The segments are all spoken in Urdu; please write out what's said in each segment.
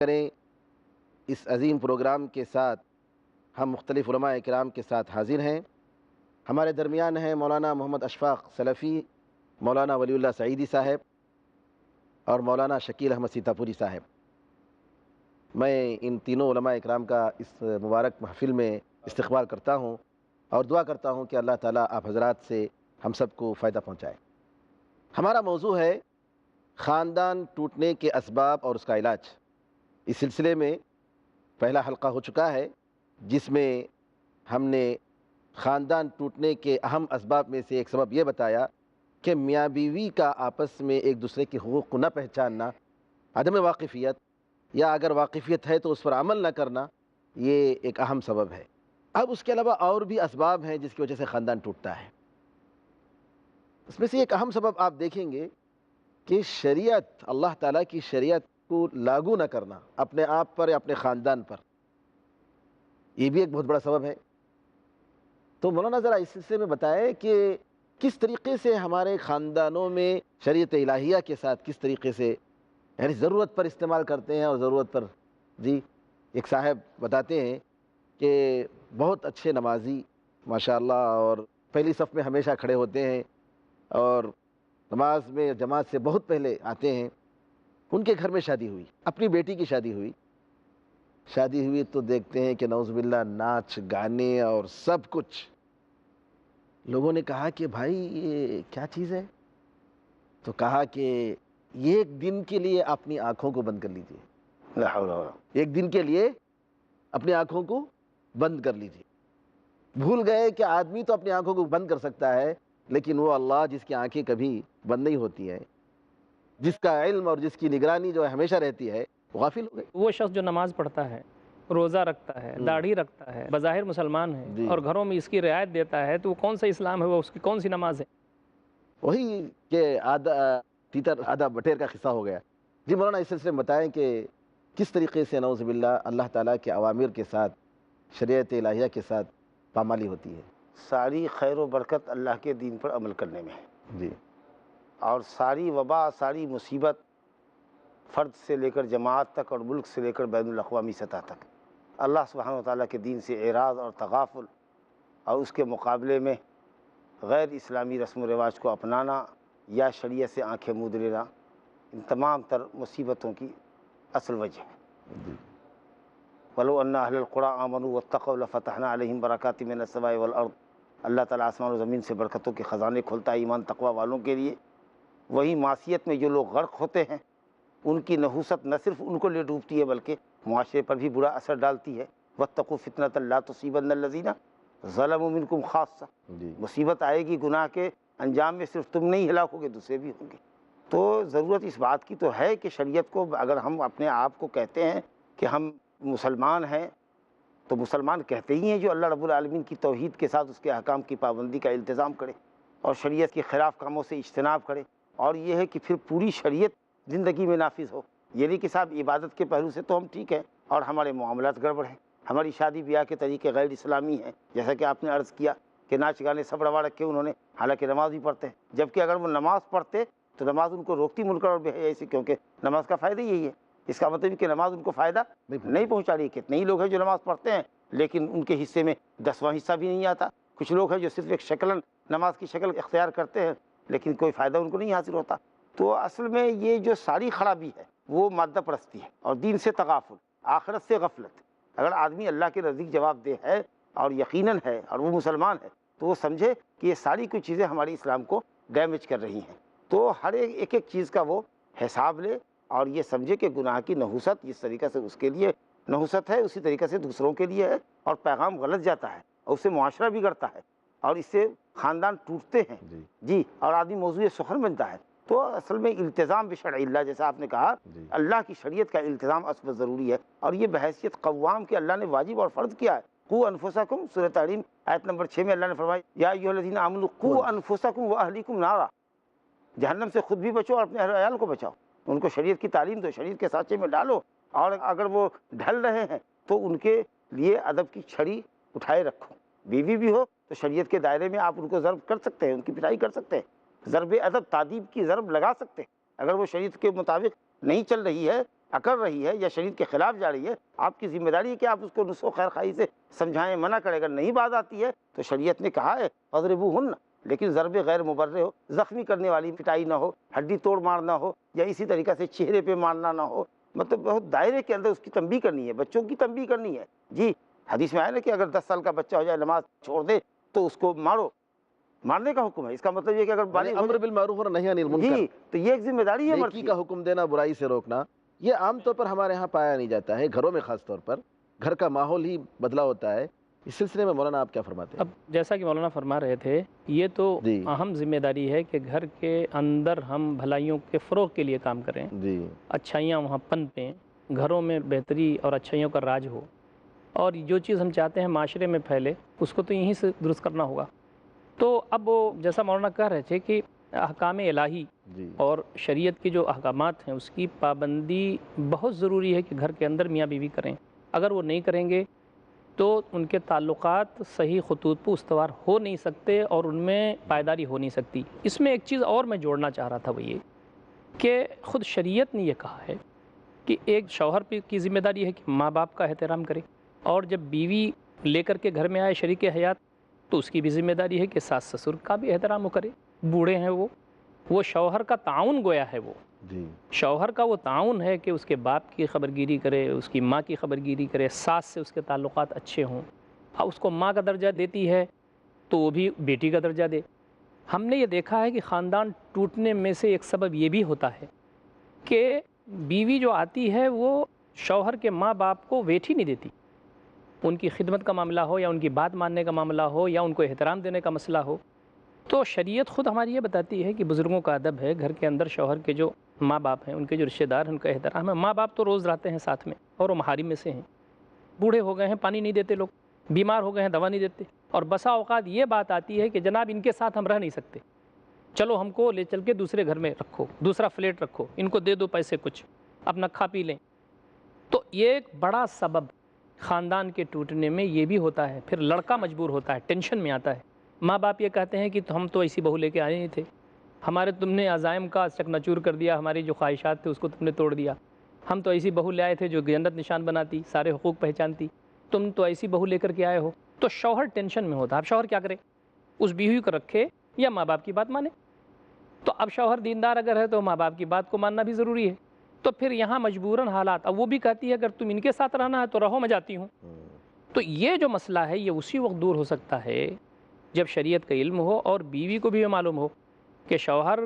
کریں اس عظیم پروگرام کے ساتھ ہم مختلف علماء کرام کے ساتھ حاضر ہیں۔ ہمارے درمیان ہیں مولانا محمد اشفاق سلفی، مولانا ولی اللہ سعیدی صاحب اور مولانا شکیل احمد سیتاپوری صاحب۔ میں ان تینوں علماء کرام کا اس مبارک محفل میں استقبال کرتا ہوں اور دعا کرتا ہوں کہ اللہ تعالیٰ آپ حضرات سے ہم سب کو فائدہ پہنچائے۔ ہمارا موضوع ہے خاندان ٹوٹنے کے اسباب اور اس کا علاج۔ اس سلسلے میں پہلا حلقہ ہو چکا ہے جس میں ہم نے خاندان ٹوٹنے کے اہم اسباب میں سے ایک سبب یہ بتایا کہ میاں بیوی کا آپس میں ایک دوسرے کے حقوق کو نہ پہچاننا، عدم واقفیت، یا اگر واقفیت ہے تو اس پر عمل نہ کرنا، یہ ایک اہم سبب ہے۔ اب اس کے علاوہ اور بھی اسباب ہیں جس کی وجہ سے خاندان ٹوٹتا ہے۔ اس میں سے ایک اہم سبب آپ دیکھیں گے کہ شریعت، اللہ تعالیٰ کی شریعت کو لاگو نہ کرنا اپنے آپ پر یا اپنے خاندان پر، یہ بھی ایک بہت بڑا سبب ہے۔ تو مولانا ذرا اس سلسلے میں بتائے کہ کس طریقے سے ہمارے خاندانوں میں شریعت الہیہ کے ساتھ کس طریقے سے یعنی ضرورت پر استعمال کرتے ہیں اور ضرورت پر جی ایک صاحب بتاتے ہیں کہ بہت اچھے نمازی ماشاءاللہ اور پہلی صف میں ہمیشہ کھڑے ہوتے ہیں اور نماز میں جماعت سے بہت پہلے آتے ہیں۔ ان کے گھر میں شادی ہوئی، اپنی بیٹی کی شادی ہوئی تو دیکھتے ہیں کہ نعوذ باللہ ناچ گانے اور سب کچھ۔ لوگوں نے کہا کہ بھائی یہ کیا چیز ہے؟ تو کہا کہ ایک دن کے لیے اپنی آنکھوں کو بند کر لیجیے، لا حول ولا ایک دن کے لیے اپنی آنکھوں کو بند کر لیجیے۔ بھول گئے کہ آدمی تو اپنی آنکھوں کو بند کر سکتا ہے، لیکن وہ اللہ جس کی آنکھیں کبھی بند نہیں ہوتی ہیں، جس کا علم اور جس کی نگرانی جو ہے ہمیشہ رہتی ہے، وہ غافل ہو گئے۔ وہ شخص جو نماز پڑھتا ہے، روزہ رکھتا ہے، داڑھی رکھتا ہے، بظاہر مسلمان ہے جی اور گھروں میں اس کی رعایت دیتا ہے، تو وہ کون سا اسلام ہے؟ وہ اس کی کون سی نماز ہے؟ وہی کہ آدھا تیتر آدھا بٹیر کا قصہ ہو گیا۔ جی مولانا اس سلسلے میں بتائیں کہ کس طریقے سے نعوذ باللہ اللہ تعالیٰ کے اوامر کے ساتھ، شریعت الہیہ کے ساتھ پامالی ہوتی ہے۔ ساری خیر و برکت اللہ کے دین پر عمل کرنے میں ہے، جی اور ساری وبا، ساری مصیبت فرد سے لے کر جماعت تک اور ملک سے لے کر بین الاقوامی سطح تک اللہ سبحانہ و تعالیٰ کے دین سے اعراض اور تغافل اور اس کے مقابلے میں غیر اسلامی رسم و رواج کو اپنانا یا شریعت سے آنکھیں موند لینا، ان تمام تر مصیبتوں کی اصل وجہ ہے۔ وَلَوْ أَنَّ أَهْلَ الْقُرَىٰ آمَنُوا وَاتَّقَوْا لَفَتَحْنَا عَلَيْهِمْ بَرَكَاتٍ مِّنَ السَّمَاءِ وَالْأَرْضِ۔ اللہ تعالیٰ آسمان و زمین سے برکتوں کے خزانے کھولتا ہے ایمان تقوی والوں کے لیے۔ وہی معصیت میں جو لوگ غرق ہوتے ہیں، ان کی نحوست نہ صرف ان کو لے ڈوبتی ہے بلکہ معاشرے پر بھی برا اثر ڈالتی ہے۔ وَاتَّقُوا فِتْنَةً لَا تُصِيبَنَّ الَّذِينَ ظَلَمُوا مِنكُمْ خَاصَّةً۔ جی مصیبت آئے گی گناہ کے انجام میں، صرف تم نہیں ہلاک ہوگے، دوسرے بھی ہوں گے۔ تو ضرورت اس بات کی تو ہے کہ شریعت کو اگر ہم اپنے آپ کو کہتے ہیں کہ ہم مسلمان ہیں، تو مسلمان کہتے ہی ہیں جو اللہ رب العالمین کی توحید کے ساتھ اس کے احکام کی پابندی کا التزام کرے اور شریعت کے خلاف کاموں سے اجتناب کرے، اور یہ ہے کہ پھر پوری شریعت زندگی میں نافذ ہو۔ یہ نہیں کہ صاحب عبادت کے پہلو سے تو ہم ٹھیک ہیں اور ہمارے معاملات گڑبڑ ہیں، ہماری شادی بیاہ کے طریقے غیر اسلامی ہیں، جیسا کہ آپ نے عرض کیا کہ ناچ گانے سب روا رکھے انہوں نے، حالانکہ نماز بھی پڑھتے ہیں، جبکہ اگر وہ نماز پڑھتے تو نماز ان کو روکتی منکر اور بے حیائی سے، کیونکہ نماز کا فائدہ یہی ہے۔ اس کا مطلب ہے کہ نماز ان کو فائدہ نہیں پہنچا رہی۔ کتنے ہی لوگ ہیں جو نماز پڑھتے ہیں لیکن ان کے حصے میں 10واں حصہ بھی نہیں آتا۔ کچھ لوگ ہیں جو صرف ایک شکلاً نماز کی شکل اختیار کرتے ہیں لیکن کوئی فائدہ ان کو نہیں حاصل ہوتا۔ تو اصل میں یہ جو ساری خرابی ہے وہ مادہ پرستی ہے اور دین سے تغافل، آخرت سے غفلت۔ اگر آدمی اللہ کے نزدیک جواب دہ ہے اور یقیناً ہے اور وہ مسلمان ہے تو وہ سمجھے کہ یہ ساری کچھ چیزیں ہماری اسلام کو ڈیمیج کر رہی ہیں، تو ہر ایک چیز کا وہ حساب لے اور یہ سمجھے کہ گناہ کی نحوست جس طریقے سے اس کے لیے نحوست ہے اسی طریقے سے دوسروں کے لیے ہے، اور پیغام غلط جاتا ہے اور اس سے معاشرہ بگڑتا ہے اور اس سے خاندان ٹوٹتے ہیں جی، اور آدمی موضوع سخن بنتا ہے۔ تو اصل میں التزام بشرع اللہ، جیسا آپ نے کہا، اللہ کی شریعت کا التزام اصل ضروری ہے، اور یہ بحیثیت قوام کے اللہ نے واجب اور فرض کیا ہے۔ قوا انفسکم، سورۃ تحریم آیت نمبر 6 میں اللہ نے فرمایا یا ایھا الذین آمنوا قوا انفسکم واہلیکم نارا، جہنم سے خود بھی بچو اور اپنے اہل و عیال کو بچاؤ۔ ان کو شریعت کی تعلیم دو، شریعت کے سانچے میں ڈالو، اور اگر وہ ڈھل رہے ہیں تو ان کے لیے ادب کی چھڑی اٹھائے رکھو۔ بیوی بھی ہو تو شریعت کے دائرے میں آپ ان کو ضرب کر سکتے ہیں، ان کی پٹائی کر سکتے ہیں، ضرب ادب تعدیب کی ضرب لگا سکتے ہیں۔ اگر وہ شریعت کے مطابق نہیں چل رہی ہے اکڑ رہی ہے یا شریعت کے خلاف جا رہی ہے، آپ کی ذمہ داری ہے کہ آپ اس کو نصح و خیر خواہی سے سمجھائیں، منع کریں۔ اگر نہیں بات آتی ہے تو شریعت نے کہا ہے فضربوہن، لیکن ضرب غیر مبرح ہو، زخمی کرنے والی پٹائی نہ ہو، ہڈی توڑ مارنا ہو، یا اسی طریقہ سے چہرے پہ مارنا نہ ہو، مطلب بہت دائرے کے اندر اس کی تنبیہ کرنی ہے، بچوں کی تنبیہ کرنی ہے۔ جی حدیث میں آیا نا کہ اگر 10 سال کا بچہ ہو جائے نماز چھوڑ دے تو اس کو مارو، مارنے کا حکم ہے۔ اس کا مطلب یہ کہ اگر بالغ ہو امر جائے، بالمعروف اور نہی عن المنکر، جی تو یہ ایک ذمہ داری ہے مرد نیکی کی۔ کا حکم دینا، برائی سے روکنا، یہ عام طور پر ہمارے ہاں پایا نہیں جاتا ہے، گھروں میں خاص طور پر گھر کا ماحول ہی بدلا ہوتا ہے۔ اس سلسلے میں مولانا آپ کیا فرماتے ہیں؟ اب جیسا کہ مولانا فرما رہے تھے، یہ تو جی اہم ذمہ داری ہے کہ گھر کے اندر ہم بھلائیوں کے فروغ کے لیے کام کریں، جی اچھائیاں وہاں پنپیں، گھروں میں بہتری اور اچھائیوں کا راج ہو، اور جو چیز ہم چاہتے ہیں معاشرے میں پھیلے اس کو تو یہیں سے درست کرنا ہوگا۔ تو اب وہ جیسا مولانا کہہ رہے تھے کہ احکام الہی جی اور شریعت کے جو احکامات ہیں اس کی پابندی بہت ضروری ہے کہ گھر کے اندر میاں بیوی کریں۔ اگر وہ نہیں کریں گے تو ان کے تعلقات صحیح خطوط پہ استوار ہو نہیں سکتے اور ان میں پائیداری ہو نہیں سکتی۔ اس میں ایک چیز اور میں جوڑنا چاہ رہا تھا، وہ یہ کہ خود شریعت نے یہ کہا ہے کہ ایک شوہر کی ذمہ داری ہے کہ ماں باپ کا احترام کرے، اور جب بیوی لے کر کے گھر میں آئے شریک حیات تو اس کی بھی ذمہ داری ہے کہ ساس سسر کا بھی احترام وہ کرے۔ بوڑھے ہیں وہ شوہر کا تعاون گویا ہے، وہ جی شوہر کا وہ تعاون ہے کہ اس کے باپ کی خبرگیری کرے، اس کی ماں کی خبرگیری کرے، ساس سے اس کے تعلقات اچھے ہوں۔ اس کو ماں کا درجہ دیتی ہے تو وہ بھی بیٹی کا درجہ دے۔ ہم نے یہ دیکھا ہے کہ خاندان ٹوٹنے میں سے ایک سبب یہ بھی ہوتا ہے کہ بیوی جو آتی ہے وہ شوہر کے ماں باپ کو ویٹ ہی نہیں دیتی، ان کی خدمت کا معاملہ ہو یا ان کی بات ماننے کا معاملہ ہو یا ان کو احترام دینے کا مسئلہ ہو۔ تو شریعت خود ہماری یہ بتاتی ہے کہ بزرگوں کا ادب ہے، گھر کے اندر شوہر کے جو ماں باپ ہیں، ان کے جو رشتہ دار ہیں، ان کا احترام ہے۔ ماں باپ تو روز رہتے ہیں ساتھ میں اور وہ محارم میں سے ہیں، بوڑھے ہو گئے ہیں پانی نہیں دیتے، لوگ بیمار ہو گئے ہیں دوا نہیں دیتے، اور بسا اوقات یہ بات آتی ہے کہ جناب ان کے ساتھ ہم رہ نہیں سکتے، چلو ہم کو لے چل کے دوسرے گھر میں رکھو، دوسرا فلیٹ رکھو، ان کو دے دو پیسے کچھ، اپنا کھا پی لیں۔ تو یہ ایک بڑا سبب خاندان کے ٹوٹنے میں یہ بھی ہوتا ہے۔ پھر لڑکا مجبور ہوتا ہے، ٹینشن میں آتا ہے، ماں باپ یہ کہتے ہیں کہ ہم تو ایسی بہو لے کے آئے نہیں تھے، ہمارے تم نے عزائم کا چکنا چور کر دیا، ہماری جو خواہشات تھے اس کو تم نے توڑ دیا، ہم تو ایسی بہو لے آئے تھے جو جنت نشان بناتی، سارے حقوق پہچانتی، تم تو ایسی بہو لے کر کے آئے ہو۔ تو شوہر ٹینشن میں ہوتا ہے۔ اب شوہر کیا کرے؟ اس بیوی کو رکھے یا ماں باپ کی بات مانے؟ تو اب شوہر دیندار اگر ہے تو ماں باپ کی بات کو ماننا بھی ضروری ہے۔ تو پھر یہاں مجبوراً حالات، اب وہ بھی کہتی ہے اگر تم ان کے ساتھ رہنا ہے تو رہو، میں جاتی ہوں۔ تو یہ جو مسئلہ ہے یہ اسی وقت دور ہو سکتا ہے جب شریعت کا علم ہو اور بیوی کو بھی یہ معلوم ہو کہ شوہر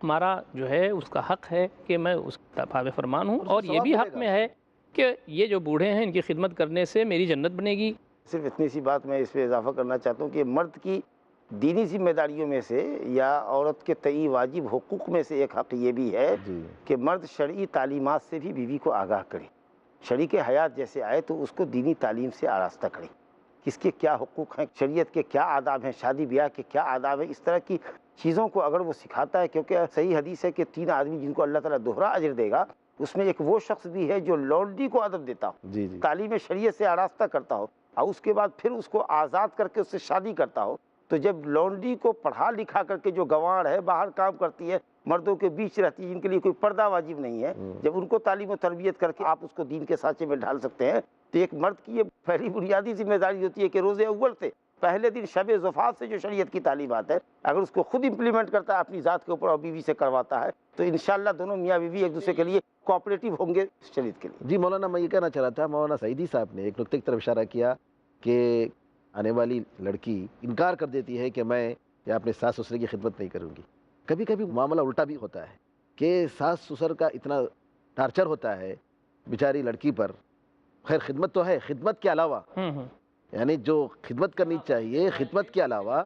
ہمارا جو ہے اس کا حق ہے کہ میں اس کا تابع فرمان ہوں، اور یہ بھی حق میں ہے کہ یہ جو بوڑھے ہیں ان کی خدمت کرنے سے میری جنت بنے گی۔ صرف اتنی سی بات میں اس پہ اضافہ کرنا چاہتا ہوں کہ مرد کی دینی ذمہ داریوں میں سے یا عورت کے تئیں واجب حقوق میں سے ایک حق یہ بھی ہے کہ مرد شرعی تعلیمات سے بھی بیوی کو آگاہ کرے، شریک حیات جیسے آئے تو اس کو دینی تعلیم سے آراستہ کرے، کس کے کیا حقوق ہیں، شریعت کے کیا آداب ہیں، شادی بیاہ کے کیا آداب ہیں، اس طرح کی چیزوں کو اگر وہ سکھاتا ہے، کیونکہ صحیح حدیث ہے کہ 3 آدمی جن کو اللہ تعالیٰ دوہرا اجر دے گا، اس میں ایک وہ شخص بھی ہے جو لونڈی کو ادب دیتا ہو، تعلیم شریعت سے آراستہ کرتا ہو، اور اس کے بعد پھر اس کو آزاد کر کے اس سے شادی کرتا ہو۔ تو جب لونڈی کو پڑھا لکھا کر کے جو گنوار ہے، باہر کام کرتی ہے، مردوں کے بیچ رہتی ہے، جن کے لیے کوئی پردہ واجب نہیں ہے، جب ان کو تعلیم و تربیت کر کے آپ اس کو دین کے سانچے میں ڈھال سکتے ہیں، تو ایک مرد کی یہ پہلی بنیادی ذمہ داری ہوتی ہے کہ روز اول سے پہلے دن شب ظفاف سے جو شریعت کی تعلیمات ہے اگر اس کو خود امپلیمنٹ کرتا ہے اپنی ذات کے اوپر اور بیوی سے کرواتا ہے تو انشاءاللہ دونوں میاں بیوی ایک دوسرے کے لیے کوآپریٹو ہوں گے شریعت کے لیے۔ جی مولانا، میں یہ کہنا چاہ رہا تھا، مولانا سعیدی صاحب نے ایک نقطے کی طرف اشارہ کیا کہ آنے والی لڑکی انکار کر دیتی ہے کہ میں یا اپنے ساس سسرے کی خدمت نہیں کروں گی۔ کبھی کبھی معاملہ الٹا بھی ہوتا ہے کہ ساس سسر کا اتنا ٹارچر ہوتا ہے بیچاری لڑکی پر، خیر خدمت تو ہے، خدمت کے علاوہ یعنی جو خدمت کرنی چاہیے، خدمت کے علاوہ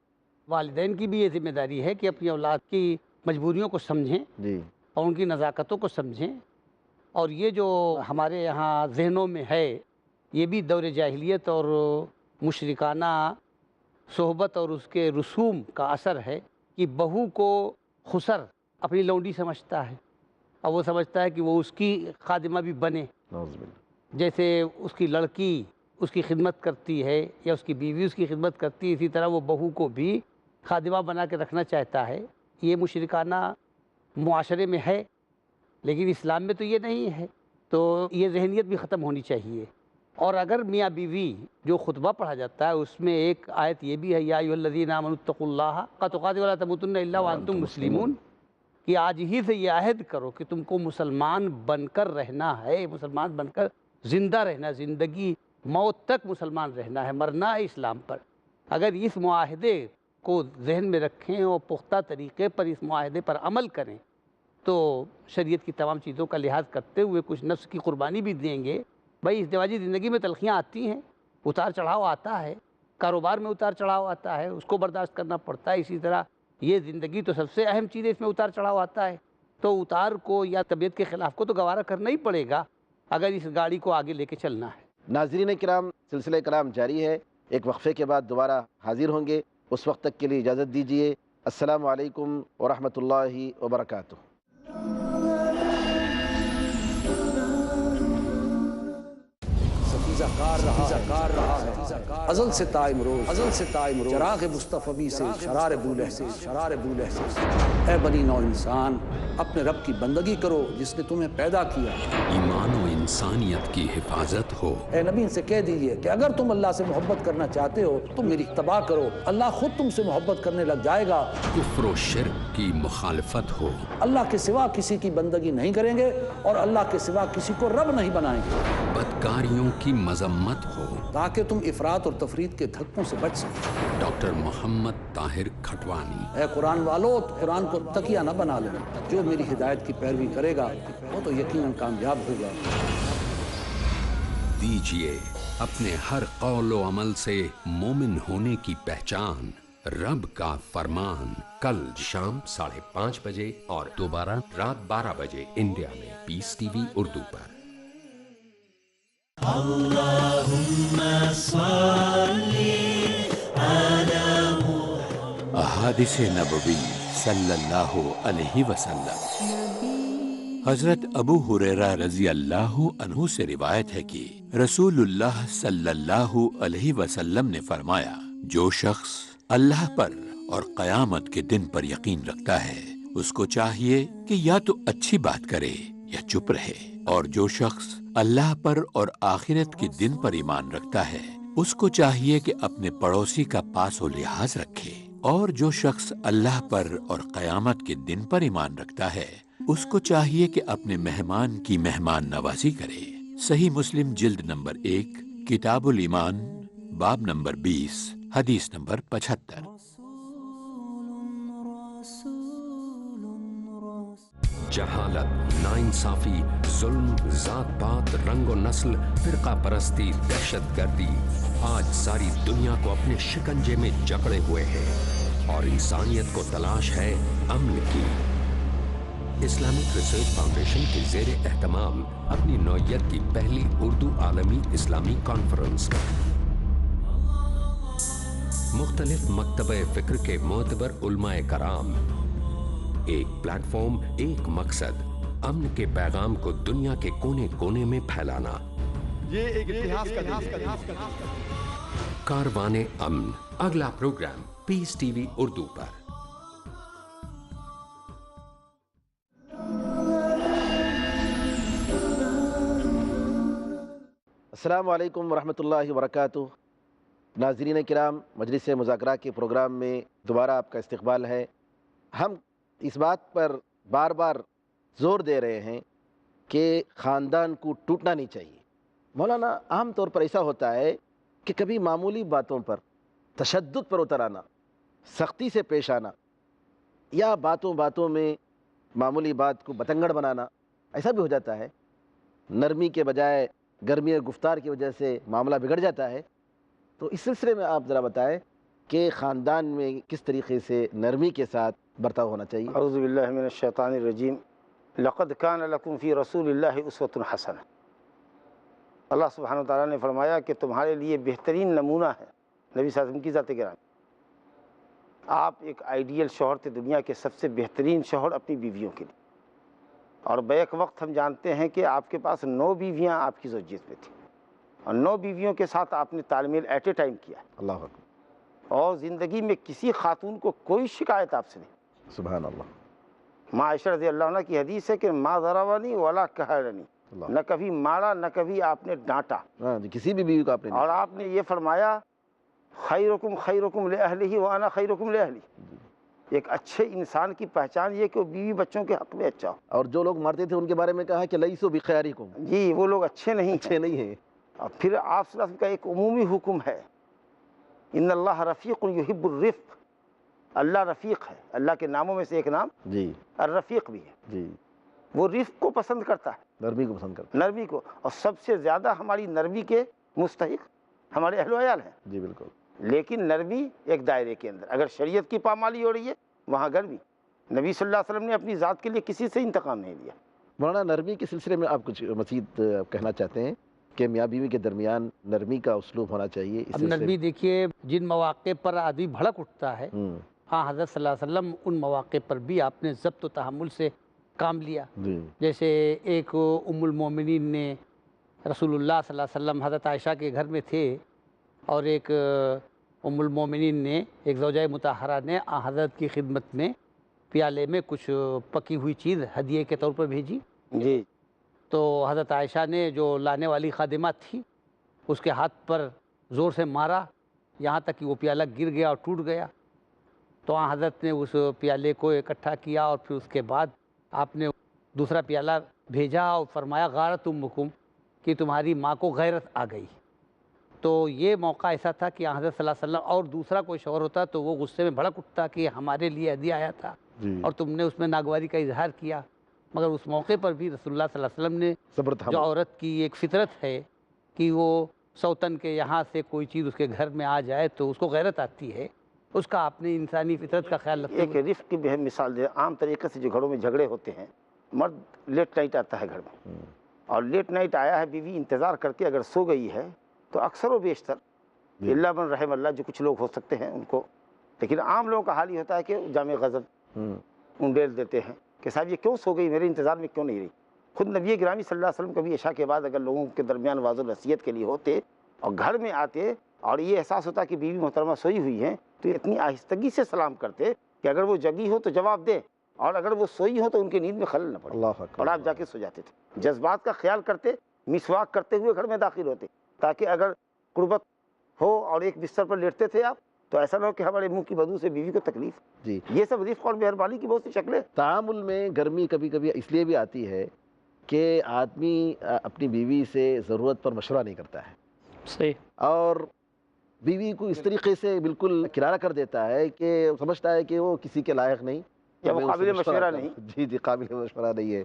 والدین کی بھی یہ ذمہ داری ہے کہ اپنی اولاد کی مجبوریوں کو سمجھیں جی اور ان کی نزاکتوں کو سمجھیں، اور یہ جو ہمارے یہاں ذہنوں میں ہے یہ بھی دور جاہلیت اور مشرکانہ صحبت اور اس کے رسوم کا اثر ہے کہ بہو کو خسر اپنی لونڈی سمجھتا ہے اور وہ سمجھتا ہے کہ وہ اس کی خادمہ بھی بنے، نعوذ باللہ۔ جیسے اس کی لڑکی اس کی خدمت کرتی ہے یا اس کی بیوی اس کی خدمت کرتی ہے، اسی طرح وہ بہو کو بھی خادمہ بنا کے رکھنا چاہتا ہے۔ یہ مشرکانہ معاشرے میں ہے، لیکن اسلام میں تو یہ نہیں ہے۔ تو یہ ذہنیت بھی ختم ہونی چاہیے۔ اور اگر میاں بیوی جو خطبہ پڑھا جاتا ہے اس میں ایک آیت یہ بھی ہے، یا ایھا الذین آمنوا اتقوا اللہ حق تقاتہ ولا تموتن الا وانتم مسلمون، کہ آج ہی سے یہ عہد کرو کہ تم کو مسلمان بن کر رہنا ہے، مسلمان بن کر زندہ رہنا، زندگی موت تک مسلمان رہنا ہے، مرنا ہے اسلام پر۔ اگر اس معاہدے کو ذہن میں رکھیں اور پختہ طریقے پر اس معاہدے پر عمل کریں تو شریعت کی تمام چیزوں کا لحاظ کرتے ہوئے کچھ نفس کی قربانی بھی دیں گے۔ بھائی ازدواجی زندگی میں تلخیاں آتی ہیں، اتار چڑھاؤ آتا ہے، کاروبار میں اتار چڑھاؤ آتا ہے، اس کو برداشت کرنا پڑتا ہے۔ اسی طرح یہ زندگی تو سب سے اہم چیز ہے، اس میں اتار چڑھاؤ آتا ہے، تو اتار کو یا طبیعت کے خلاف کو تو گوارا کرنا ہی پڑے گا اگر اس گاڑی کو آگے لے کے چلنا ہے۔ ناظرین کرام، سلسلہ کلام جاری ہے، ایک وقفے کے بعد دوبارہ حاضر ہوں گے، اس وقت تک کے لیے اجازت دیجیے۔ السلام علیکم ورحمۃ اللہ وبرکاتہ۔ کار رہا ہے ازل سے تا امروز چراغ مصطفی سے شرار بولہ سے اے بنی نو انسان، اپنے رب کی بندگی کرو جس نے تمہیں پیدا کیا۔ ایمان و انسانیت کی حفاظت ہو۔ اے نبی ان سے کہہ دیجئے کہ اگر تم اللہ سے محبت کرنا چاہتے ہو تم میری اتباع کرو، اللہ خود تم سے محبت کرنے لگ جائے گا۔ کفر و شرک کی مخالفت ہو۔ اللہ کے سوا کسی کی بندگی نہیں کریں گے اور اللہ کے سوا کسی کو رب نہیں بنائیں گے۔ بدکاریوں کی مذمت ہو تاکہ تم افراط اور تفرید کے دھکوں سے بچ سکو۔ ڈاکٹر محمد طاہر کھٹوانی۔ اے قرآن والو، قرآن کو تکیہ نہ بنا لیں، جو میری ہدایت کی پیروی کرے گا وہ تو یقیناً کامیاب ہوگا۔ دیجیے اپنے ہر قول و عمل سے مومن ہونے کی پہچان، رب کا فرمان، کل شام 5:30 بجے اور دوبارہ رات 12 بجے انڈیا میں پیس ٹی وی اردو پر۔ احادیث نبوی صلی اللہ علیہ وسلم۔ حضرت ابو ہریرہ رضی اللہ عنہ سے روایت ہے کہ رسول اللہ صلی اللہ علیہ وسلم نے فرمایا، جو شخص اللہ پر اور قیامت کے دن پر یقین رکھتا ہے اس کو چاہیے کہ یا تو اچھی بات کرے یا چپ رہے، اور جو شخص اللہ پر اور آخرت کے دن پر ایمان رکھتا ہے اس کو چاہیے کہ اپنے پڑوسی کا پاس و لحاظ رکھے، اور جو شخص اللہ پر اور قیامت کے دن پر ایمان رکھتا ہے اس کو چاہیے کہ اپنے مہمان کی مہمان نوازی کرے۔ صحیح مسلم جلد نمبر 1 کتاب الایمان باب نمبر 20 حدیث نمبر 75۔ جہالت، ناانصافی، ظلم، ذات پات، رنگ و نسل، فرقہ پرستی، دہشت گردی آج ساری دنیا کو اپنے شکنجے میں جکڑے ہوئے ہیں، اور انسانیت کو تلاش ہے امن کی۔ اسلامک ریسرچ فاؤنڈیشن کے زیر اہتمام اپنی نوعیت کی پہلی اردو عالمی اسلامی کانفرنس، مختلف مکتبہ فکر کے معتبر علماء کرام، ایک پلیٹ فارم، ایک مقصد، امن کے پیغام کو دنیا کے کونے کونے میں پھیلانا۔ یہ ایک اتحاد کا دن ہے۔ کاروان امن، اگلا پروگرام پیس ٹی وی اردو پر۔ السلام علیکم ورحمۃ اللہ وبرکاتہ۔ ناظرین کرام، مجلس مذاکرہ کے پروگرام میں دوبارہ آپ کا استقبال ہے۔ ہم اس بات پر بار بار زور دے رہے ہیں کہ خاندان کو ٹوٹنا نہیں چاہیے۔ مولانا، عام طور پر ایسا ہوتا ہے کہ کبھی معمولی باتوں پر تشدد پر اتر آنا، سختی سے پیش آنا، یا باتوں باتوں میں معمولی بات کو بتنگڑ بنانا، ایسا بھی ہو جاتا ہے۔ نرمی کے بجائے گرمی اور گفتار کی وجہ سے معاملہ بگڑ جاتا ہے۔ تو اس سلسلے میں آپ ذرا بتائیں کہ خاندان میں کس طریقے سے نرمی کے ساتھ برتاؤ ہونا چاہیے۔ اعوذ باللہ من الشیطان الرجیم، لقد کان لکم فی رسول اللہ اسوۃ حسنہ۔ اللہ سبحانہ وتعالیٰ نے فرمایا کہ تمہارے لیے بہترین نمونہ ہے نبی صلی اللہ علیہ وسلم کی ذات گرامی۔ آپ ایک آئیڈیل شوہر تھے، دنیا کے سب سے بہترین شوہر اپنی بیویوں کے لیے، اور بیک وقت ہم جانتے ہیں کہ آپ کے پاس 9 بیویاں آپ کی زوجیت میں تھیں، اور 9 بیویوں کے ساتھ آپ نے تال میل ایٹ اے ٹائم کیا ہے، اللہ اکبر۔ اور زندگی میں کسی خاتون کو کوئی شکایت آپ سے نہیں۔ سبحان اللہ۔ ماں عائشہ رضی اللہ عنہ کی حدیث ہے کہ ما ضربنی ولا قہرنی، نہ کبھی مارا نہ کبھی آپ نے ڈانٹا. ہاں جی، کسی بھی بیوی کو آپ نے اور آپ نے یہ فرمایا خیرکم خیرکم لأہلہ وانا خیرکم لأہلی. ایک اچھے انسان کی پہچان یہ کہ وہ بیوی بچوں کے حق میں اچھا ہو. اور جو لوگ مارتے تھے ان کے بارے میں کہا کہ لیسوا بخیارکم، جی وہ لوگ اچھے نہیں ہیں. اچھے نہیں ہیں. اور پھر آپ صلی اللہ علیہ وسلم کا ایک عمومی حکم ہے، ان اللہ رفیق یحب الرفق. اللہ رفیق ہے، اللہ کے ناموں میں سے ایک نام جی الرفیق بھی ہے. جی، وہ رفق کو پسند کرتا ہے، نرمی کو پسند کرتا نرمی کو. اور سب سے زیادہ ہماری نرمی کے مستحق ہمارے اہل و عیال ہیں. ہے. جی بالکل. لیکن نرمی ایک دائرے کے اندر. اگر شریعت کی پامالی ہو رہی ہے وہاں گرمی. نبی صلی اللہ علیہ وسلم نے اپنی ذات کے لیے کسی سے انتقام نہیں لیا. مولانا نرمی کے سلسلے میں آپ کچھ مزید کہنا چاہتے ہیں کہ میاں بیوی کے درمیان نرمی کا اسلوب ہونا چاہیے؟ اس اب سلسلے نرمی دیکھیے، جن مواقع پر آدمی بھڑک اٹھتا ہے، میں ہاں حضرت صلی اللہ علیہ وسلم ان مواقع پر بھی آپ نے ضبط و تحمل سے کام لیا. جی جیسے ایک ام المومنین نے رسول اللہ صلی اللہ علیہ وسلم حضرت عائشہ کے گھر میں تھے، اور ایک ام المومنین نے، ایک زوجہ مطہرہ نے حضرت کی خدمت میں پیالے میں کچھ پکی ہوئی چیز ہدیے کے طور پر بھیجی. جی تو حضرت عائشہ نے جو لانے والی خادمہ تھی اس کے ہاتھ پر زور سے مارا، یہاں تک کہ وہ پیالہ گر گیا اور ٹوٹ گیا. تو حضرت نے اس پیالے کو اکٹھا کیا اور پھر اس کے بعد آپ نے دوسرا پیالہ بھیجا اور فرمایا غارت امکم، کہ تمہاری ماں کو غیرت آ گئی. تو یہ موقع ایسا تھا کہ حضرت صلی اللہ علیہ وسلم اور دوسرا کوئی شوہر ہوتا تو وہ غصے میں بھڑک اٹھتا کہ ہمارے لیے ہدیہ آیا تھا جی اور تم نے اس میں ناگواری کا اظہار کیا. مگر اس موقع پر بھی رسول اللہ صلی اللہ علیہ وسلم نے، صبر جو تحمل. عورت کی ایک فطرت ہے کہ وہ سوتن کے یہاں سے کوئی چیز اس کے گھر میں آ جائے تو اس کو غیرت آتی ہے، اس کا آپ نے انسانی فطرت کا خیال رکھتے ایک رفق کی بہت مثال دے. عام طریقے سے جو گھروں میں جھگڑے ہوتے ہیں، مرد لیٹ نائٹ آتا ہے گھر میں، اور لیٹ نائٹ آیا ہے، بیوی انتظار کر کے اگر سو گئی ہے تو اکثر و بیشتر اللہ من رحم اللہ، جو کچھ لوگ ہو سکتے ہیں ان کو، لیکن عام لوگوں کا حال یہ ہوتا ہے کہ جامع غضب انڈیل دیتے ہیں کہ صاحب یہ کیوں سو گئی، میرے انتظار میں کیوں نہیں رہی. خود نبی گرامی صلی اللہ علیہ وسلم کبھی عشاء کے بعد اگر لوگوں کے درمیان واضح نصیحت کے لیے ہوتے اور گھر میں آتے اور یہ احساس ہوتا کہ بیوی محترمہ سوئی ہوئی ہیں، تو اتنی آہستگی سے سلام کرتے کہ اگر وہ جگی ہو تو جواب دے، اور اگر وہ سوئی ہو تو ان کی نیند میں خلل نہ پڑے، اللہ اکبر. اور آپ جا کے سو جاتے تھے. جذبات کا خیال کرتے، مسواک کرتے ہوئے گھر میں داخل ہوتے، تاکہ اگر قربت ہو اور ایک بستر پر لیٹتے تھے آپ تو ایسا نہ ہو کہ ہمارے منہ کی بدبو سے بیوی کو تکلیف. جی، یہ سب رفق اور مہربانی کی بہت سی شکلیں. تعامل میں گرمی کبھی کبھی اس لیے بھی آتی ہے کہ آدمی اپنی بیوی سے ضرورت پر مشورہ نہیں کرتا ہے، صحیح. اور بیوی کو اس طریقے سے بالکل کنارہ کر دیتا ہے کہ سمجھتا ہے کہ وہ کسی کے لائق نہیں، یا وہ میں اس سے قابل مشورہ کروں. نہیں. جی جی، قابل مشورہ نہیں ہے.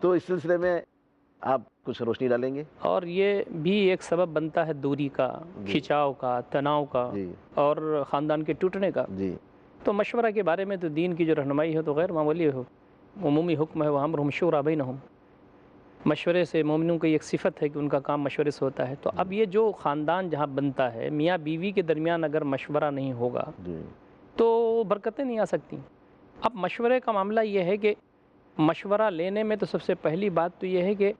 تو اس سلسلے میں آپ کچھ روشنی ڈالیں گے؟ اور یہ بھی ایک سبب بنتا ہے دوری کا، کھچاؤ کا، تناؤ کا، جی اور خاندان کے ٹوٹنے کا. جی تو مشورہ کے بارے میں تو دین کی جو رہنمائی ہے تو غیر معمولی ہو، عمومی حکم ہے وہ امرہم شورا بینہم. مشورے سے مومنوں کی ایک صفت ہے کہ ان کا کام مشورے سے ہوتا ہے. تو اب یہ جو خاندان جہاں بنتا ہے، میاں بیوی کے درمیان اگر مشورہ نہیں ہوگا جی تو برکتیں نہیں آ سکتی. اب مشورے کا معاملہ یہ ہے کہ مشورہ لینے میں تو سب سے پہلی بات تو یہ ہے کہ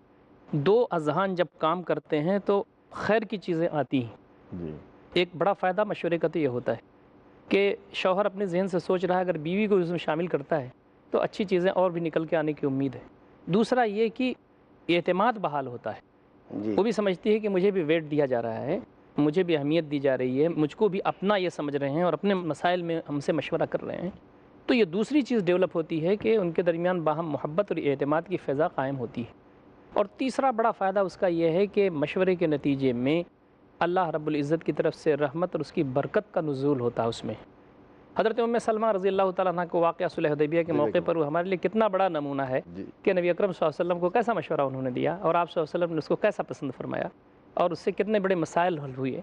دو اذہان جب کام کرتے ہیں تو خیر کی چیزیں آتی ہیں. جی ایک بڑا فائدہ مشورے کا تو یہ ہوتا ہے کہ شوہر اپنے ذہن سے سوچ رہا ہے، اگر بیوی کو اس میں شامل کرتا ہے تو اچھی چیزیں اور بھی نکل کے آنے کی امید ہے. دوسرا یہ کہ اعتماد بحال ہوتا ہے. جی وہ بھی سمجھتی ہے کہ مجھے بھی ویٹ دیا جا رہا ہے، مجھے بھی اہمیت دی جا رہی ہے، مجھ کو بھی اپنا یہ سمجھ رہے ہیں اور اپنے مسائل میں ہم سے مشورہ کر رہے ہیں. تو یہ دوسری چیز ڈیولپ ہوتی ہے کہ ان کے درمیان باہم محبت اور اعتماد کی فضا قائم ہوتی ہے. اور تیسرا بڑا فائدہ اس کا یہ ہے کہ مشورے کے نتیجے میں اللہ رب العزت کی طرف سے رحمت اور اس کی برکت کا نزول ہوتا ہے اس میں. حضرت ام سلمہ رضی اللہ تعالیٰ عنہ کو واقعہ صلح حدیبیہ کے موقع پر وہ ہمارے لیے کتنا بڑا نمونہ ہے کہ نبی اکرم صلی اللہ علیہ وسلم کو کیسا مشورہ انہوں نے دیا اور آپ صلی اللہ علیہ وسلم نے اس کو کیسا پسند فرمایا اور اس سے کتنے بڑے مسائل حل ہوئے.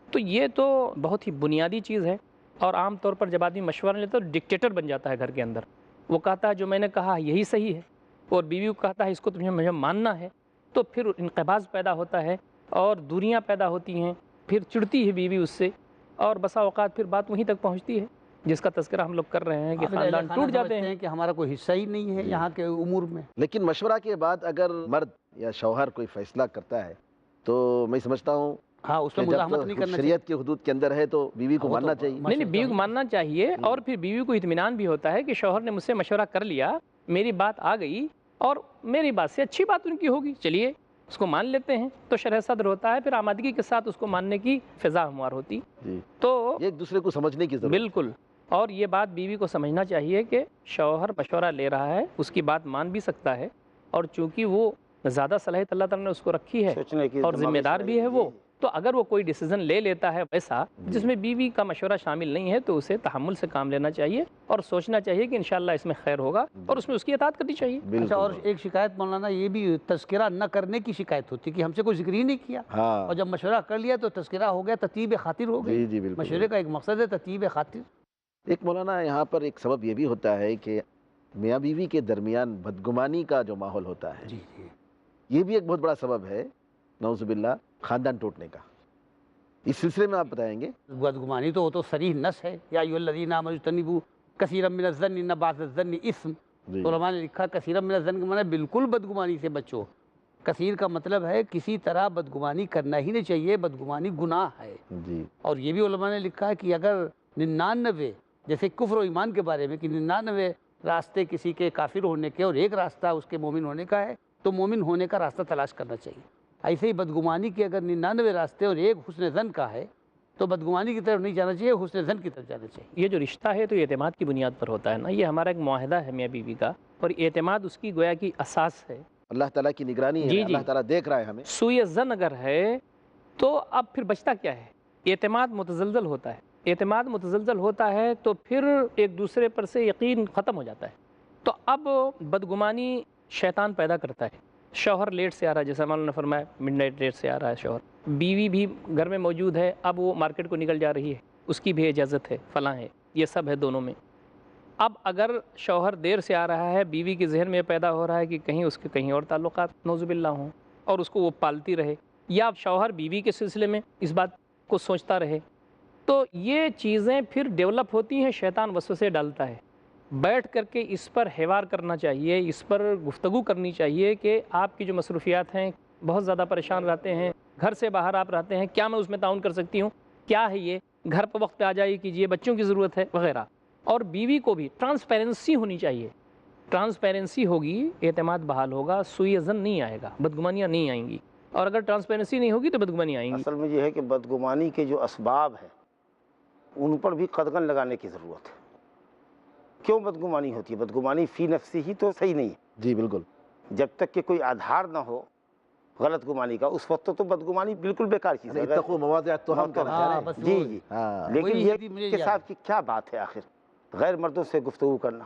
تو یہ تو بہت ہی بنیادی چیز ہے. اور عام طور پر جب آدمی مشورہ لیتا ہے تو ڈکٹیٹر بن جاتا ہے گھر کے اندر. وہ کہتا ہے جو میں نے کہا یہی صحیح ہے، اور بیوی کو کہتا ہے اس کو تمہیں مجھے ماننا ہے. تو پھر انقباض پیدا ہوتا ہے اور دوریاں پیدا ہوتی ہیں، پھر چڑھتی ہے بیوی اس سے، اور بسا اوقات پھر بات وہیں تک پہنچتی ہے جس کا تذکرہ ہم لوگ کر رہے ہیں کہ خاندان ٹوٹ جاتے ہیں کہ ہمارا کوئی حصہ ہی نہیں ہے یہاں کے امور میں. لیکن مشورہ کے بعد اگر مرد یا شوہر کوئی فیصلہ کرتا ہے تو میں سمجھتا ہوں ہاں اس میں کہ جب مزاحمت نہیں کرنا شریعت کے حدود کے اندر ہے تو بیوی کو ماننا چاہیے. نہیں بیوی کو ماننا چاہیے، اور پھر بیوی کو اطمینان بھی ہوتا ہے کہ شوہر نے مجھ سے مشورہ کر لیا، میری بات آ گئی اور میری بات سے اچھی بات ان کی ہوگی، چلیے اس کو مان لیتے ہیں، تو شرح صدر ہوتا ہے، پھر آمادگی کے ساتھ اس کو ماننے کی فضا ہموار ہوتی. تو ایک دوسرے کو سمجھنے کی ضرورت. بالکل. اور یہ بات بیوی کو سمجھنا چاہیے کہ شوہر مشورہ لے رہا ہے، اس کی بات مان بھی سکتا ہے، اور چونکہ وہ زیادہ صلاحیت اللہ تعالیٰ نے اس کو رکھی ہے اور ذمہ دار بھی ہے وہ، تو اگر وہ کوئی ڈیسیزن لے لیتا ہے ویسا جس میں بیوی کا مشورہ شامل نہیں ہے، تو اسے تحمل سے کام لینا چاہیے اور سوچنا چاہیے کہ انشاءاللہ اس میں خیر ہوگا، اور اس میں اس کی اطاعت کرنی چاہیے. اچھا، اور ایک شکایت مولانا یہ بھی تذکرہ نہ کرنے کی شکایت ہوتی ہے کہ ہم سے کوئی ذکر ہی نہیں کیا، اور جب مشورہ کر لیا تو تذکرہ ہو گیا، تطیب خاطر ہو گئی. مشورے کا ایک مقصد ہے تطیب خاطر. ایک مولانا یہاں پر ایک سبب یہ بھی ہوتا ہے کہ میاں بیوی کے درمیان بدگمانی کا جو ماحول ہوتا ہے، یہ بھی ایک بہت بڑا سبب ہے نعوذ باللہ خاندان ٹوٹنے کا. اس سلسلے میں آپ بتائیں گے. بدگمانی تو وہ تو صریح نص ہے، یا ایھا الذین آمنوا اجتنبوا کثیرا من الظن ان بعض الظن اثم. علماء نے لکھا کثیرا من الظن کا معنی بالکل بدگمانی سے بچو. کثیر کا مطلب ہے کسی طرح بدگمانی کرنا ہی نہیں چاہیے، بدگمانی گناہ ہے. اور یہ بھی علماء نے لکھا ہے کہ اگر 99 جیسے کفر و ایمان کے بارے میں کہ 99 راستے کسی کے کافر ہونے کے اور ایک راستہ اس کے مومن ہونے کا ہے، تو مومن ہونے کا راستہ تلاش کرنا چاہیے. ایسے ہی بدگمانی کے اگر 99 راستے اور ایک حسن ظن کا ہے، تو بدگمانی کی طرف نہیں جانا چاہیے، حسن ظن کی طرف جانا چاہیے. یہ جو رشتہ ہے تو اعتماد کی بنیاد پر ہوتا ہے نا، یہ ہمارا ایک معاہدہ ہے میاں بیوی کا، اور اعتماد اس کی گویا کی اساس ہے. اللہ تعالیٰ کی نگرانی ہے، اللہ تعالیٰ دیکھ رہا ہے ہمیں. سوء ظن اگر ہے تو اب پھر بچتا کیا ہے؟ اعتماد متزلزل ہوتا ہے. اعتماد متزلزل ہوتا ہے تو پھر ایک دوسرے پر سے یقین ختم ہو جاتا ہے. تو اب بدگمانی شیطان پیدا کرتا ہے. شوہر لیٹ سے آ رہا ہے، جیسا مولانا نے فرمایا مڈ نائٹ لیٹ سے آ رہا ہے شوہر، بیوی بھی گھر میں موجود ہے، اب وہ مارکیٹ کو نکل جا رہی ہے، اس کی بھی اجازت ہے، فلاں ہے، یہ سب ہے دونوں میں. اب اگر شوہر دیر سے آ رہا ہے، بیوی کے ذہن میں پیدا ہو رہا ہے کہ کہیں اس کے کہیں اور تعلقات نعوذ باللہ ہوں، اور اس کو وہ پالتی رہے، یا شوہر بیوی کے سلسلے میں اس بات کو سوچتا رہے، تو یہ چیزیں پھر ڈیولپ ہوتی ہیں. شیطان وسوسے ڈالتا ہے. بیٹھ کر کے اس پر حوار کرنا چاہیے، اس پر گفتگو کرنی چاہیے کہ آپ کی جو مصروفیات ہیں، بہت زیادہ پریشان رہتے ہیں، گھر سے باہر آپ رہتے ہیں، کیا میں اس میں تعاون کر سکتی ہوں، کیا ہے یہ، گھر پر وقت پہ آ جائیے کیجیے، بچوں کی ضرورت ہے وغیرہ. اور بیوی کو بھی ٹرانسپیرنسی ہونی چاہیے. ٹرانسپیرنسی ہوگی، اعتماد بحال ہوگا، سوء ظن نہیں آئے گا، بدگمانیاں نہیں آئیں گی. اور اگر ٹرانسپیرنسی نہیں ہوگی تو بدگمانیاں آئیں گی. اصل میں یہ ہے کہ بدگمانی کے جو اسباب ہیں ان پر بھی قدغن لگانے کی ضرورت ہے. کیوں بدگمانی ہوتی ہے؟ بدگمانی فی نفسی ہی تو صحیح نہیں ہے. جی بالکل. جب تک کہ کوئی آدھار نہ ہو غلط گمانی کا، اس وقت تو بدگمانی بالکل بیکار چیز ہے. اتقوا مواضع التهم کا ہے. جی لیکن یہ کہ صاحب کی کیا بات ہے آخر غیر مردوں سے گفتگو کرنا،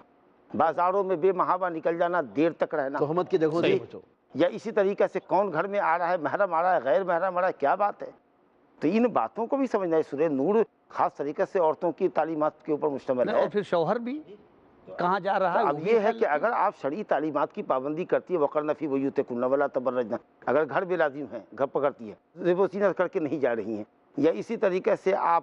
بازاروں میں بے محابہ نکل جانا، دیر تک رہنا، تہمت کی جگہوں سے بچو، یا اسی طریقے سے کون گھر میں آ رہا ہے، محرم آ رہا ہے، غیر محرم آ رہا ہے، کیا بات ہے. تو ان باتوں کو بھی سمجھنا ہے. سورہ نور خاص طریقے سے عورتوں کی تعلیمات کے اوپر مشتمل ہے. اور پھر شوہر بھی کہاں جا رہا ہے؟ اب یہ ہے کہ اگر آپ شرعی تعلیمات کی پابندی کرتی ہے، وقرن فی بیوتکن ولا تبرجن، اگر گھر بے لازم ہیں، گھر پکڑتی ہے، زیب و زینت کر کے نہیں جا رہی ہیں، یا اسی طریقے سے آپ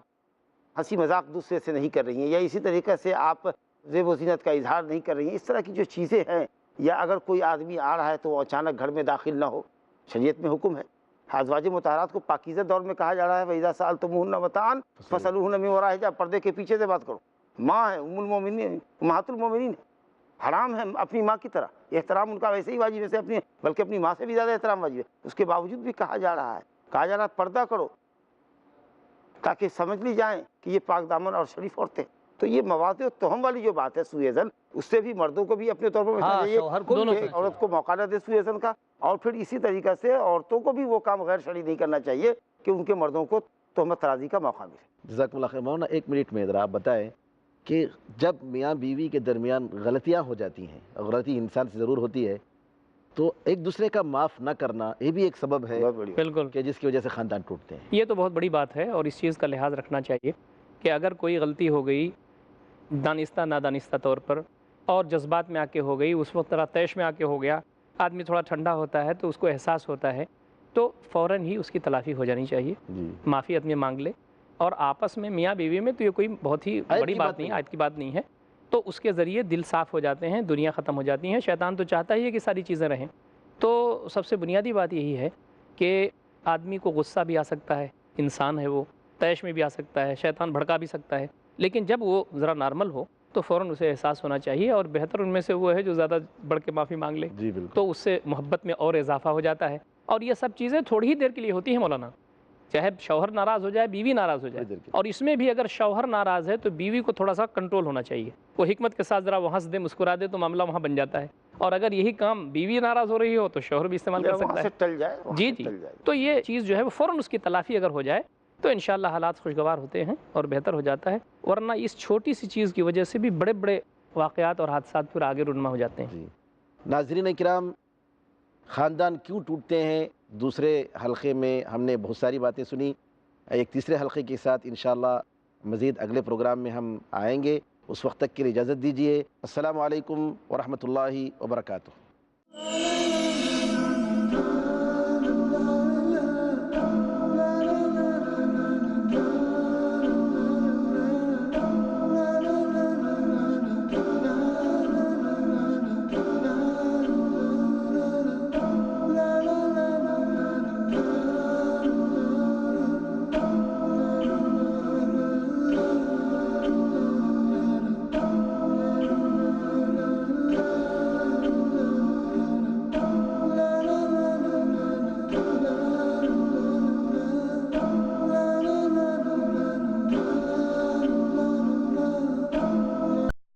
ہنسی مذاق دوسرے سے نہیں کر رہی ہیں، یا اسی طریقے سے آپ زیب و زینت کا اظہار نہیں کر رہی ہیں، اس طرح کی جو چیزیں ہیں، یا اگر کوئی آدمی آ رہا ہے تو وہ اچانک گھر میں داخل نہ ہو، شریعت میں حکم ہے. ازواج مطہرات کو پاکیزہ دور میں کہا جا رہا ہے وَإِذَا سَأَلْتُمُوهُنَّ مَتَاعًا فَاسْأَلُوهُنَّ مِن وَرَاءِ حجاب. پردے کے پیچھے سے بات کرو. ماں ہے، ام المومنین، امہات المومنین، حرام ہے اپنی ماں کی طرح. احترام ان کا ویسے ہی واجب ہے جیسے اپنی، بلکہ اپنی ماں سے بھی زیادہ احترام واجب ہے. اس کے باوجود بھی کہا جا رہا ہے پردہ کرو، تاکہ سمجھ لی جائیں کہ یہ پاک دامن اور شریف عورتیں. تو یہ مواضع تہم والی جو بات ہے سوء ظن، اس سے بھی مردوں کو بھی اپنے طور پر بچنا چاہیے. عورت کو موقع نہ دے سوء ظن کا، اور پھر اسی طریقے سے عورتوں کو بھی وہ کام غیر شرعی نہیں کرنا چاہیے کہ ان کے مردوں کو تہمت ترازی کا موقع ملے. جزاکم اللہ خیر. مولانا ایک منٹ میں ذرا آپ بتائیں کہ جب میاں بیوی کے درمیان غلطیاں ہو جاتی ہیں، اور غلطی انسان سے ضرور ہوتی ہے، تو ایک دوسرے کا معاف نہ کرنا یہ بھی ایک سبب ہے بالکل کہ جس کی وجہ سے خاندان ٹوٹتے ہیں. یہ تو بہت بڑی بات ہے، اور اس چیز کا لحاظ رکھنا چاہیے کہ اگر کوئی غلطی ہو گئی دانستہ نادانستہ طور پر، اور جذبات میں آ کے ہو گئی، اس وقت ذرا تیش میں آ کے ہو گیا، آدمی تھوڑا ٹھنڈا ہوتا ہے تو اس کو احساس ہوتا ہے، تو فوراً ہی اس کی تلافی ہو جانی چاہیے. معافی آدمی مانگ لے، اور آپس میں میاں بیوی میں تو یہ کوئی بہت ہی بڑی بات نہیں، آیت کی بات نہیں ہے. تو اس کے ذریعے دل صاف ہو جاتے ہیں، دنیا ختم ہو جاتی ہیں. شیطان تو چاہتا ہی ہے کہ ساری چیزیں رہیں. تو سب سے بنیادی بات یہی ہے کہ آدمی کو غصہ بھی آ سکتا ہے، انسان ہے وہ، تیش میں بھی آ سکتا ہے، شیطان بھڑکا بھی سکتا ہے، لیکن جب وہ ذرا نارمل ہو تو فوراً اسے احساس ہونا چاہیے، اور بہتر ان میں سے وہ ہے جو زیادہ بڑھ کے معافی مانگ لے، جی بالکل، تو اس سے محبت میں اور اضافہ ہو جاتا ہے۔ اور یہ سب چیزیں تھوڑی ہی دیر کے لیے ہوتی ہیں مولانا، چاہے شوہر ناراض ہو جائے، بیوی ناراض ہو جائے، اور اس میں بھی اگر شوہر ناراض ہے تو بیوی کو تھوڑا سا کنٹرول ہونا چاہیے، وہ حکمت کے ساتھ ذرا وہ ہنس دے، مسکرا دے، تو معاملہ وہاں بن جاتا ہے۔ اور اگر یہی کام بیوی ناراض ہو رہی ہو تو شوہر بھی استعمال کر سکتا ہے، ٹل جائے، جی جی۔ تو یہ چیز جو ہے وہ فوراً اس کی تلافی اگر ہو جائے تو انشاءاللہ حالات خوشگوار ہوتے ہیں اور بہتر ہو جاتا ہے، ورنہ اس چھوٹی سی چیز کی وجہ سے بھی بڑے بڑے واقعات اور حادثات پھر آگے رونما ہو جاتے ہیں۔ جی ناظرین کرام، خاندان کیوں ٹوٹتے ہیں، دوسرے حلقے میں ہم نے بہت ساری باتیں سنی، ایک تیسرے حلقے کے ساتھ انشاءاللہ مزید اگلے پروگرام میں ہم آئیں گے، اس وقت تک کے لیے اجازت دیجیے۔ السلام علیکم ورحمۃ اللہ وبرکاتہ۔